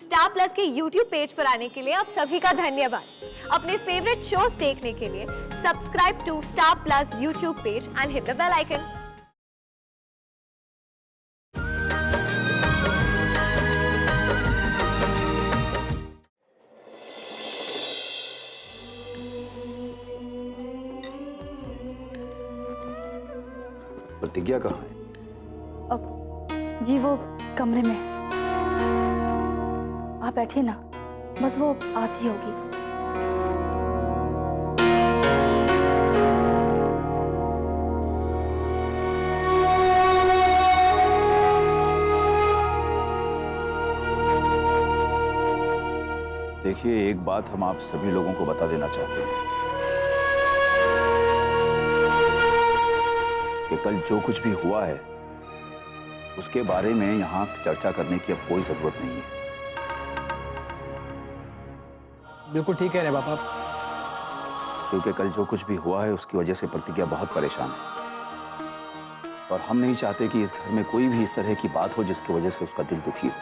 Star plus के YouTube page पर आने के लिए आप सभी का धन्यवाद। अपने फेवरेट शोज देखने के लिए subscribe to Star Plus YouTube page and hit the bell icon. Pratigya कहाँ है? अब जी वो कमरे में। आप बैठिए ना, बस वो आती होगी। देखिए, एक बात हम आप सभी लोगों को बता देना चाहते हैं कि कल जो कुछ भी हुआ है उसके बारे में यहाँ चर्चा करने की अब कोई जरूरत नहीं है। बिल्कुल ठीक कह रहे हैं पापा, क्योंकि कल जो कुछ भी हुआ है उसकी वजह से प्रतिज्ञा बहुत परेशान है और हम नहीं चाहते कि इस घर में कोई भी इस तरह की बात हो जिसकी वजह से उसका दिल दुखी हो।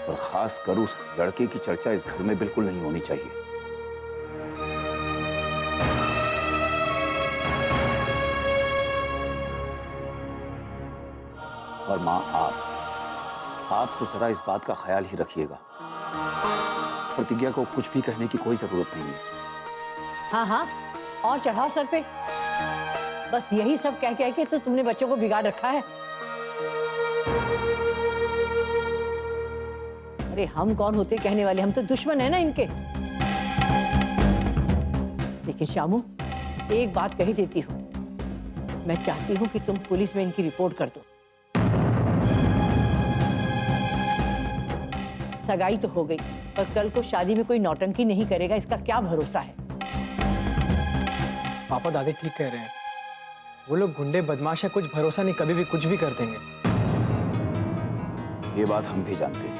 और खास कर उस लड़के की चर्चा इस घर में बिल्कुल नहीं होनी चाहिए। और माँ, आप तो जरा इस बात का ख्याल ही रखिएगा, प्रतिज्ञा को कुछ भी कहने की कोई जरूरत नहीं है। हाँ हाँ, और चढ़ाओ सर पे। बस यही सब कह कह के तो तुमने बच्चों को बिगाड़ रखा है। अरे हम कौन होते कहने वाले, हम तो दुश्मन है ना इनके। लेकिन शामू, एक बात कही देती हूँ, मैं चाहती हूँ कि तुम पुलिस में इनकी रिपोर्ट कर दो। सगाई तो हो गई, पर कल को शादी में कोई नौटंकी नहीं करेगा, इसका क्या भरोसा है। पापा दादी ठीक कह रहे हैं, वो लोग गुंडे बदमाश है, कुछ भरोसा नहीं, कभी भी कुछ भी कर देंगे। ये बात हम भी जानते हैं,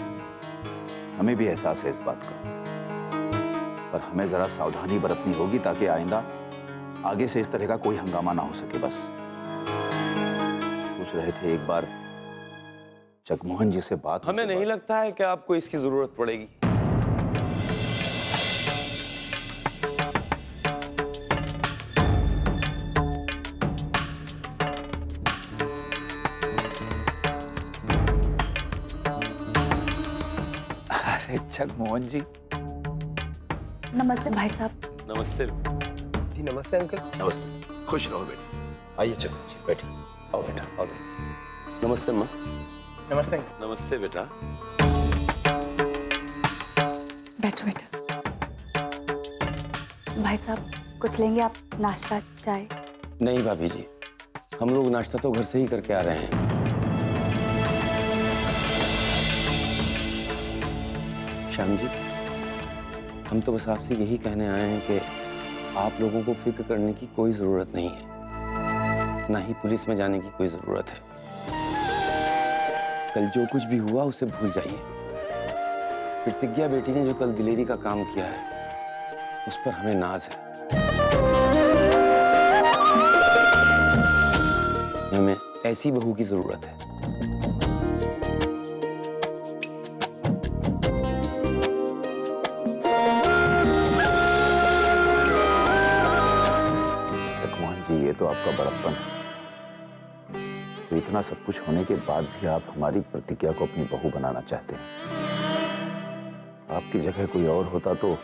हमें भी एहसास है इस बात का, पर हमें जरा सावधानी बरतनी होगी ताकि आइंदा आगे से इस तरह का कोई हंगामा ना हो सके। बस सोच रहे थे एक बार जगमोहन जी से बात। हमें नहीं लगता है कि आपको इसकी जरूरत पड़ेगी। अरे जगमोहन जी, नमस्ते भाई साहब। नमस्ते जी नमस्ते अंकल। नमस्ते, खुश रहो बेटा। आइए जगमोहन जी, बैठिए। आओ बेटा, आओ बेटा। नमस्ते माँ। नमस्ते अंकल। नमस्ते बेटा। बैठो बेटा। भाई साहब कुछ लेंगे आप, नाश्ता चाय? नहीं भाभी जी, हम लोग नाश्ता तो घर से ही करके आ रहे हैं। श्याम जी, हम तो बस आपसे यही कहने आए हैं कि आप लोगों को फिक्र करने की कोई जरूरत नहीं है, ना ही पुलिस में जाने की कोई जरूरत है। कल जो कुछ भी हुआ उसे भूल जाइए। प्रतिज्ञा बेटी ने जो कल दिलेरी का काम किया है उस पर हमें नाज है। हमें ऐसी बहू की जरूरत है। जगमोहन जी, ये तो आपका बड़प्पन है। तो इतना सब कुछ होने के बाद भी आप हमारी प्रतिज्ञा को अपनी बहू बनाना चाहते हैं। आपकी जगह कोई और होता तो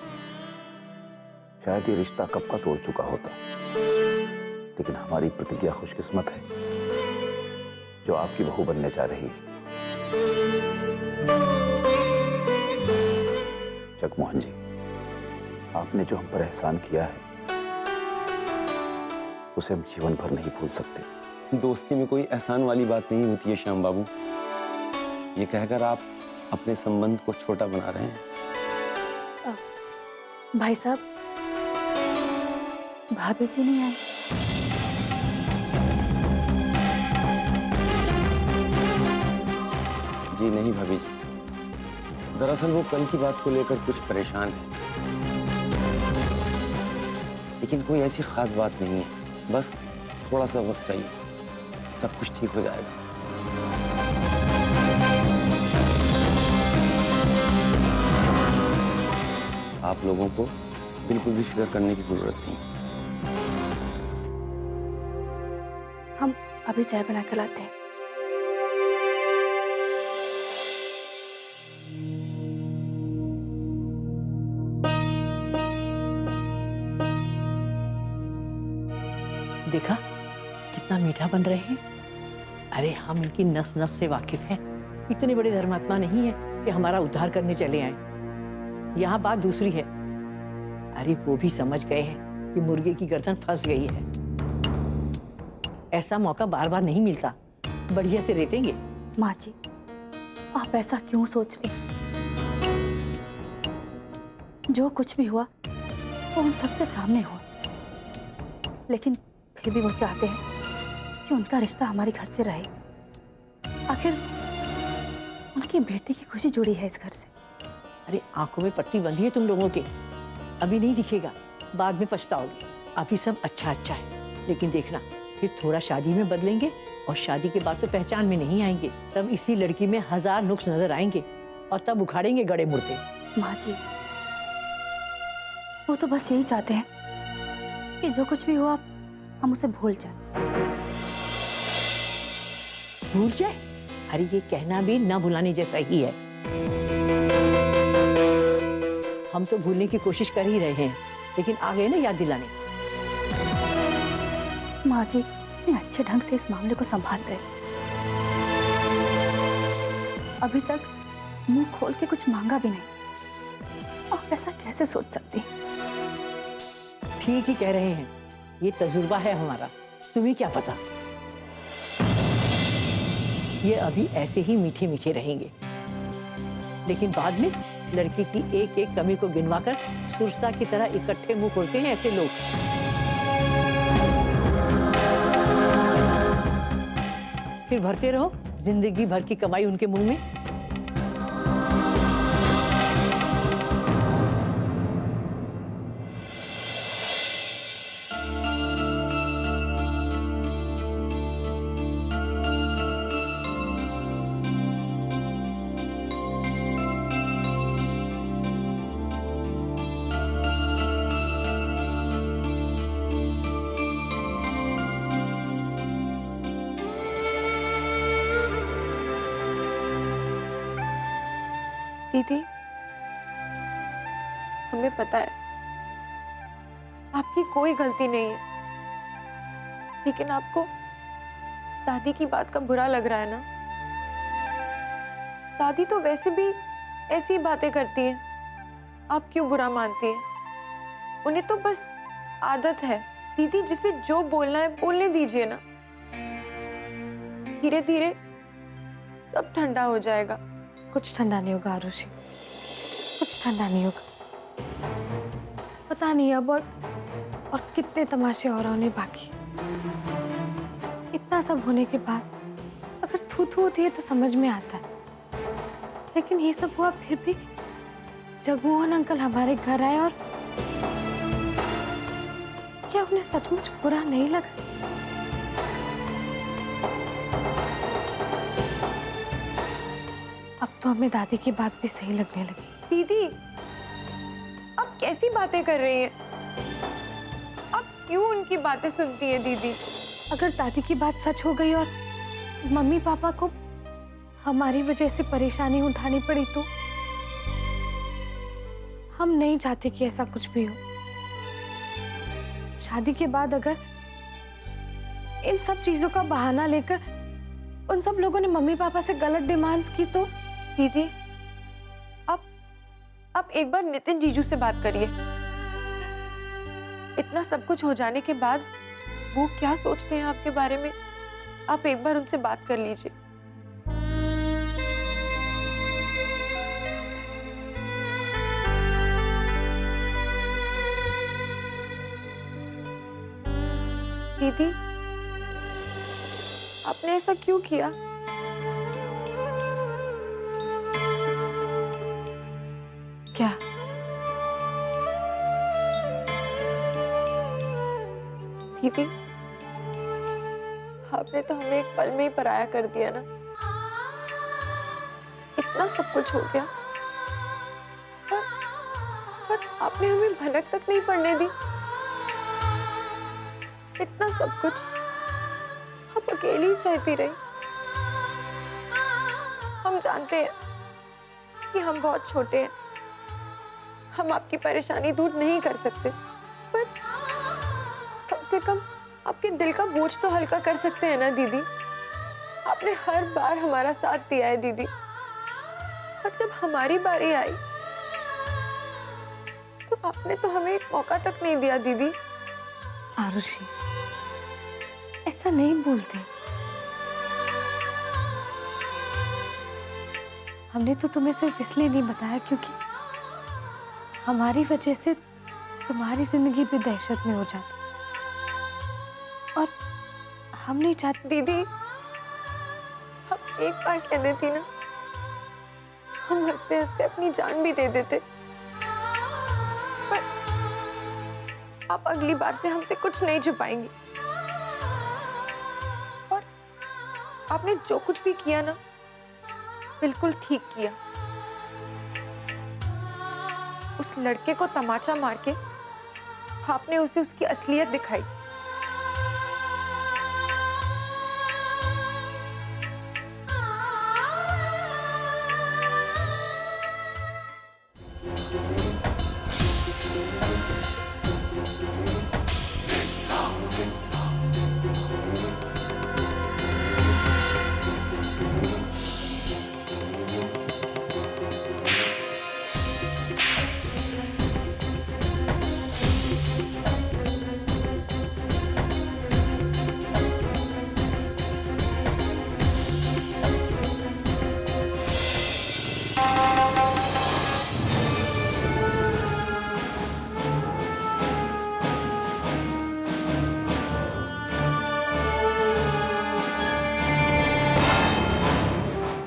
शायद ये रिश्ता कब का तोड़ चुका होता। लेकिन हमारी प्रतिज्ञा खुशकिस्मत है जो आपकी बहू बनने जा रही है। जगमोहन जी, आपने जो हम पर एहसान किया है उसे हम जीवन भर नहीं भूल सकते। दोस्ती में कोई एहसान वाली बात नहीं होती है श्याम बाबू। ये कहकर आप अपने संबंध को छोटा बना रहे हैं। भाई साहब, भाभी जी नहीं आई? जी नहीं भाभी जी, दरअसल वो कल की बात को लेकर कुछ परेशान है, लेकिन कोई ऐसी खास बात नहीं है। बस थोड़ा सा वक्त चाहिए, सब कुछ ठीक हो जाएगा। आप लोगों को बिल्कुल भी फिक्र करने की जरूरत नहीं। हम अभी चाय बना कर लाते हैं। देखा कितना मीठा बन रहे हैं। अरे हम इनकी नस नस से वाकिफ हैं। इतने बड़े धर्मात्मा नहीं है कि हमारा उद्धार करने चले आए। यहाँ बात दूसरी है। अरे वो भी समझ गए हैं कि मुर्गे की गर्दन फंस गई है। ऐसा मौका बार बार नहीं मिलता। बढ़िया से रेतेंगे। माँ जी, आप ऐसा क्यों सोच रही? जो कुछ भी हुआ वो उन सबके सामने हुआ, लेकिन फिर भी वो चाहते हैं कि उनका रिश्ता हमारे घर से रहे। आखिर उनकी बेटी की खुशी जुड़ी है इस घर से। अरे आंखों में पट्टी बंधी है तुम लोगों के। अभी नहीं दिखेगा, बाद में पछताओगे। अभी सब अच्छा अच्छा है, लेकिन देखना फिर थोड़ा शादी में बदलेंगे और शादी के बाद तो पहचान में नहीं आएंगे। तब इसी लड़की में 1000 नुक्स नजर आएंगे और तब उखाड़ेंगे गड़े मुर्दे। माँ जी, वो तो बस यही चाहते हैं कि जो कुछ भी हो आप हम उसे भूल जाएं। भूल जाए? अरे ये कहना भी ना भुलाने जैसा ही है। हम तो भूलने की कोशिश कर ही रहे हैं, लेकिन आ गए ना याद दिलाने। माँ जी इतने अच्छे ढंग से इस मामले को संभाल रहे, अभी तक मुंह खोल के कुछ मांगा भी नहीं। आप ऐसा कैसे सोच सकती हैं? ठीक ही कह रहे हैं, ये तजुर्बा है हमारा। तुम्हें क्या पता, ये अभी ऐसे ही मीठे मीठे रहेंगे, लेकिन बाद में लड़की की एक एक कमी को गिनवाकर सुरसा की तरह इकट्ठे मुंह खोलते हैं ऐसे लोग। फिर भरते रहो जिंदगी भर की कमाई उनके मुंह में। दीदी, हमें पता है आपकी कोई गलती नहीं है, लेकिन आपको दादी की बात का बुरा लग रहा है ना। दादी तो वैसे भी ऐसी ही बातें करती हैं, आप क्यों बुरा मानती हैं? उन्हें तो बस आदत है। दीदी, जिसे जो बोलना है बोलने दीजिए ना। धीरे धीरे सब ठंडा हो जाएगा। कुछ ठंडा नहीं होगा आरुषि, कुछ ठंडा नहीं होगा। पता नहीं अब और कितने तमाशे और होने बाकी। इतना सब होने के बाद अगर थू थू होती है तो समझ में आता है, लेकिन ये सब हुआ फिर भी जगमोहन अंकल हमारे घर आए और क्या उन्हें सचमुच बुरा नहीं लगा? अब तो हमें दादी की बात भी सही लगने लगी। दीदी, आप कैसी बातें कर रही हैं? आप क्यों उनकी बातें सुनती हैं दीदी? अगर दादी की बात सच हो गई और मम्मी पापा को हमारी वजह से परेशानी उठानी पड़ी तो? हम नहीं चाहते कि ऐसा कुछ भी हो। शादी के बाद अगर इन सब चीजों का बहाना लेकर उन सब लोगों ने मम्मी पापा से गलत डिमांड्स की तो? दीदी, आप एक बार नितिन जीजू से बात करिए। इतना सब कुछ हो जाने के बाद वो क्या सोचते हैं आपके बारे में, आप एक बार उनसे बात कर लीजिए। दीदी, आपने ऐसा क्यों किया? क्या? दीदी, आपने तो हमें एक पल में ही पराया कर दिया ना। इतना सब कुछ हो गया, पर आपने हमें भनक तक नहीं पड़ने दी। इतना सब कुछ आप अकेली सहती रही। हम जानते हैं कि हम बहुत छोटे हैं, हम आपकी परेशानी दूर नहीं कर सकते, पर कम से कम आपके दिल का बोझ तो हल्का कर सकते हैं ना दीदी। आपने हर बार हमारा साथ दिया है दीदी, और जब हमारी बारी आई तो आपने तो हमें एक मौका तक नहीं दिया दीदी। आरुषि, ऐसा नहीं बोलते। हमने तो तुम्हें सिर्फ इसलिए नहीं बताया क्योंकि हमारी वजह से तुम्हारी जिंदगी भी दहशत में हो जाती, और हम नहीं चाहते। दीदी, हम एक बार कह देती ना, हम हंसते हंसते अपनी जान भी दे देते, पर आप अगली बार से हमसे कुछ नहीं छुपाएंगी। और आपने जो कुछ भी किया ना, बिल्कुल ठीक किया। उस लड़के को तमाचा मार के आपने उसे उसकी असलियत दिखाई।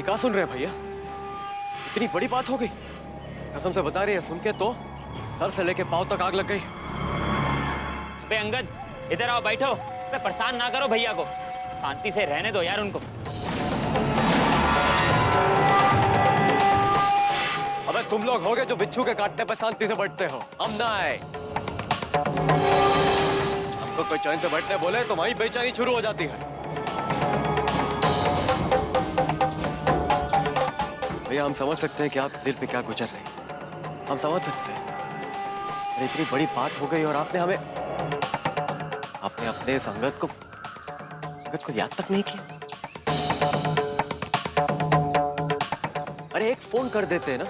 क्या सुन रहे हैं भैया? इतनी बड़ी बात हो गई? कसम से बता रही है, सुन के तो सर से लेके पांव तक आग लग गई। अबे अंगद, इधर आओ, बैठो। अबे परेशान ना करो भैया को, शांति से रहने दो यार उनको। अबे तुम लोग होगे जो बिच्छू के काटने पर शांति से बैठते हो, हम ना आए। हमको कोई चैन से बैठने बोले तो वहीं बेचैनी शुरू हो जाती है। भैया, हम समझ सकते हैं कि आप दिल पे क्या गुजर रहे हैं, हम समझ सकते हैं। अरे इतनी बड़ी बात हो गई और आपने अपने संगत को याद तक नहीं किया। अरे एक फोन कर देते ना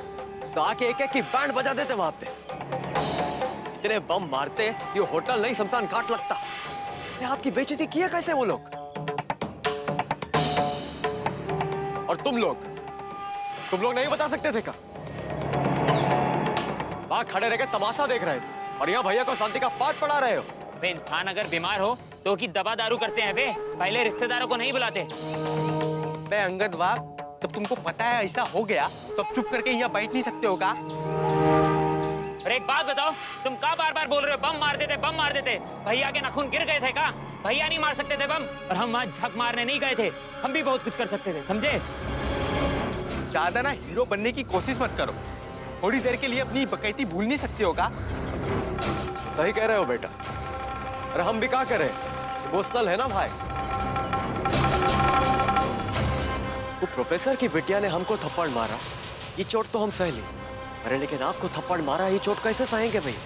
तो आके एक एक की बैंड बजा देते वहां पे। इतने बम मारते कि होटल नहीं शमशान घाट लगता। अरे आपकी बेइज्जती किया कैसे वो लोग? और तुम लोग नहीं बता सकते थे क्या? वहां खड़े रह के तमाशा देख रहे थे और यहाँ भैया को शांति का पाठ पढ़ा रहे हो। वे इंसान अगर बीमार हो तो की दवा दारू करते हैं वे, पहले रिश्तेदारों को नहीं बुलाते। बे अंगद वाह, जब तुमको पता है ऐसा हो गया तो अब चुप करके यहाँ बैठ नहीं सकते हो क्या? अरे एक बात बताओ, तुम क्या बार बार बोल रहे हो बम मार देते, बम मार देते? भैया के नाखून गिर गए थे क्या? भैया नहीं मार सकते थे बम? और हम वहां झक मारने नहीं गए थे, हम भी बहुत कुछ कर सकते थे, समझे? ज्यादा ना हीरो बनने की कोशिश मत करो। थोड़ी देर के लिए अपनी बकैती भूल नहीं सकते हो क्या? सही कह रहे हो बेटा। अरे हम भी क्या करें, इमोशनल है ना भाई। वो प्रोफेसर की बिटिया ने हमको थप्पड़ मारा, ये चोट तो हम सह ली। अरे लेकिन आपको थप्पड़ मारा, ये चोट कैसे सहेंगे भाई?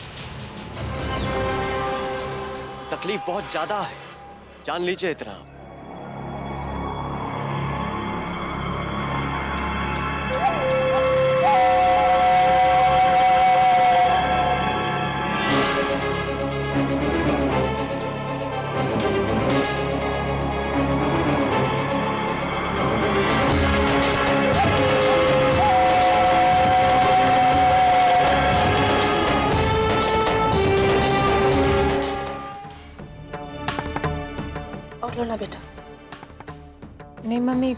तकलीफ बहुत ज्यादा है, जान लीजिए इतना। लो ना बेटा। नहीं मम्मी,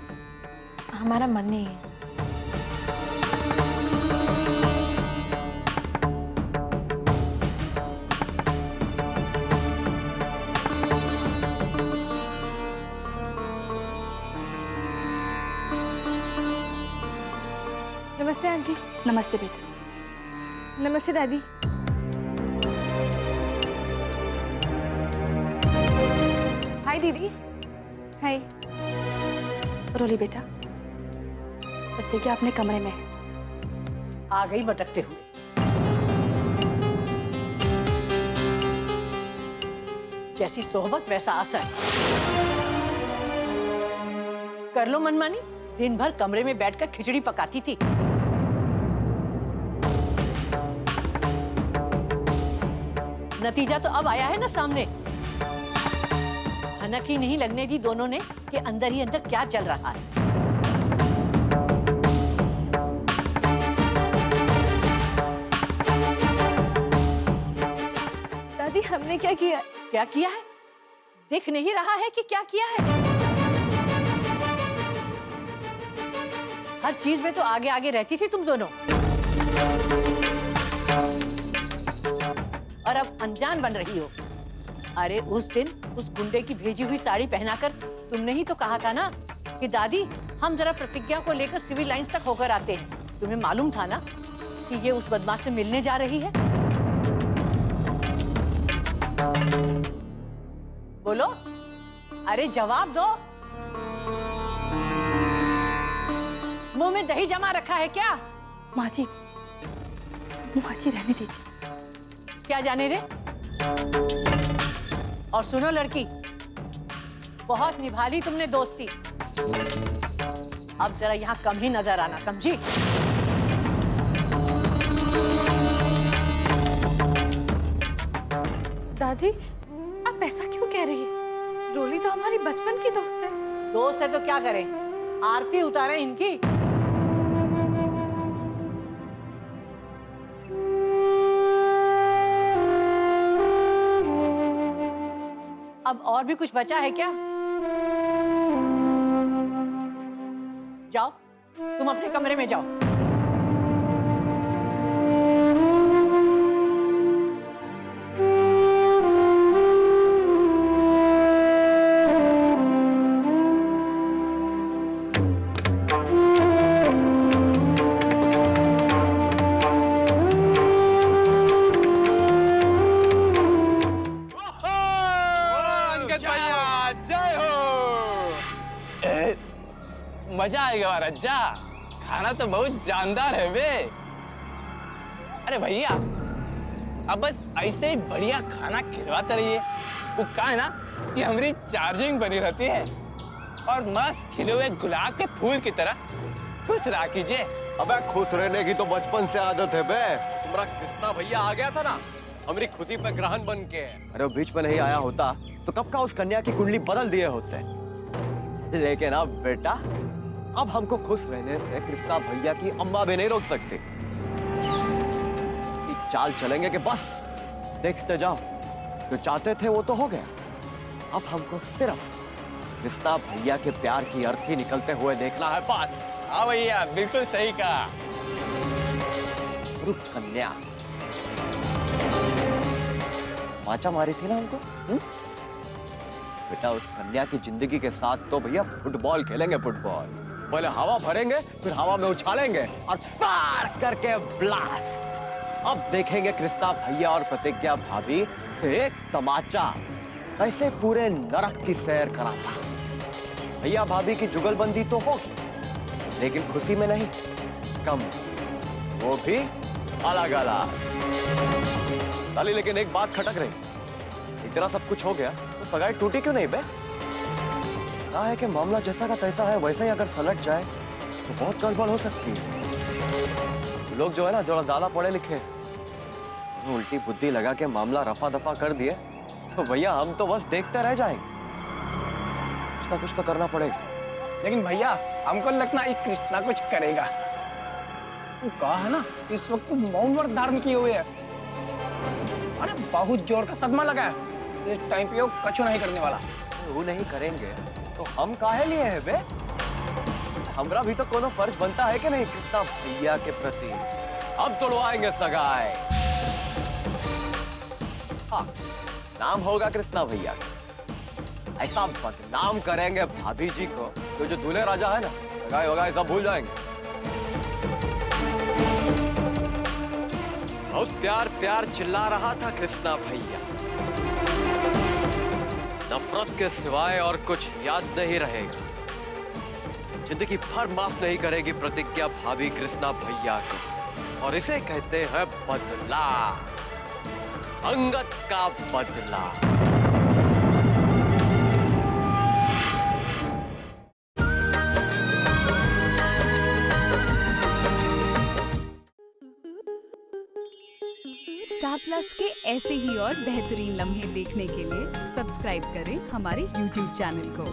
हमारा मन नहीं है। नमस्ते आंटी। नमस्ते बेटा। नमस्ते दादी। हाय दीदी। हाय रोली बेटा, प्रतिज्ञा अपने कमरे में है। आ गई भटकते हुए। जैसी सोहबत वैसा असर। कर लो मनमानी, दिन भर कमरे में बैठकर खिचड़ी पकाती थी। नतीजा तो अब आया है ना सामने। भनक ही नहीं लगने दी दोनों ने कि अंदर ही अंदर क्या चल रहा है। दादी हमने क्या किया? क्या किया है? दिख नहीं रहा है कि क्या किया है? हर चीज में तो आगे आगे रहती थी तुम दोनों, और अब अनजान बन रही हो। अरे उस दिन उस गुंडे की भेजी हुई साड़ी पहनाकर तुमने ही तो कहा था ना कि दादी हम जरा प्रतिज्ञा को लेकर सिविल लाइंस तक होकर आते हैं। तुम्हें मालूम था ना कि ये उस बदमाश से मिलने जा रही है। बोलो, अरे जवाब दो। मुंह में दही जमा रखा है क्या? माँ जी रहने दीजिए। क्या जाने रे? और सुनो लड़की, बहुत निभा ली तुमने दोस्ती, अब जरा यहाँ कम ही नजर आना, समझी? दादी आप ऐसा क्यों कह रही है? रोली तो हमारी बचपन की दोस्त है। दोस्त है तो क्या करें, आरती उतारे इनकी। अब और भी कुछ बचा है क्या? जाओ, तुम अपने कमरे में जाओ। मजा आएगा रज्जा, खाना तो बहुत जानदार है बे। अरे भैया अब बस ऐसे ही बढ़िया खाना खिलवाते रहिए। वो कहा है ना कि हमारी चार्जिंग बनी रहती है, और मस्त खिले हुए गुलाब के फूल की तरह खुश रहा कीजिए। अबे खुश रहने की तो बचपन से आदत है बे। तुम्हारा कृष्णा भैया आ गया था ना हमारी खुशी पे ग्रहण बन के। अरे वो बीच में नहीं आया होता तो कब का उस कन्या की कुंडली बदल दिए होते। लेकिन अब बेटा, अब हमको खुश रहने से कृष्णा भैया की अम्मा भी नहीं रोक सकती। चाल चलेंगे कि बस देखते जाओ, जो चाहते थे वो तो हो गया। अब हमको सिर्फ कृष्णा भैया के प्यार की अर्थी निकलते हुए देखना है बस। हाँ भैया बिल्कुल सही कहा। रुक कन्या, माचा मारी थी ना हमको। बेटा उस कन्या की जिंदगी के साथ तो भैया फुटबॉल खेलेंगे। फुटबॉल पहले हवा भरेंगे, फिर हवा में उछालेंगे और पार करके ब्लास्ट। अब देखेंगे कृष्णा भैया और प्रतिज्ञा भाभी एक तमाचा कैसे पूरे नरक की सैर कराता। भैया भाभी की जुगलबंदी तो होगी, लेकिन खुशी में नहीं, कम, वो भी अलग अलग। साली लेकिन एक बात खटक रही, इतना सब कुछ हो गया तो सगाई टूटी क्यों नहीं बे? कहा है कि मामला जैसा का तैसा है वैसा ही अगर सलट जाए तो बहुत गड़बड़ हो सकती है। लोग जो है ना थोड़ा ज्यादा पढ़े लिखे, उल्टी बुद्धि लगा के मामला रफा दफा कर दिए तो भैया हम तो बस देखते रह जाएंगे। कुछ ना कुछ तो करना पड़ेगा। लेकिन भैया हमको लगना एक कृष्णा कुछ करेगा। वो कहा है ना इस वक्त मौन व्रत धारण किए हुए है। अरे बहुत जोर का सदमा लगा है, इस टाइम पे वो कछु नहीं करने वाला। वो नहीं करेंगे तो हम काहे लिए हैं बे? हमरा भी तो कोनो फर्ज बनता है कि नहीं कृष्णा भैया के प्रति। अब तोड़वाएंगे सगाई। हाँ, नाम होगा कृष्णा भैया का। ऐसा बदनाम करेंगे भाभी जी को तो जो दूल्हे राजा है ना, सगाई वगाई सब भूल जाएंगे। बहुत प्यार प्यार चिल्ला रहा था कृष्णा भैया। नफरत के सिवाय और कुछ याद नहीं रहेगा। जिंदगी भर माफ नहीं करेगी प्रतिज्ञा भाभी कृष्णा भैया को, और इसे कहते हैं बदला, अंगद का बदला। स्टार प्लस के ऐसे ही और बेहतरीन लम्हे देखने के लिए सब्सक्राइब करें हमारे YouTube चैनल को।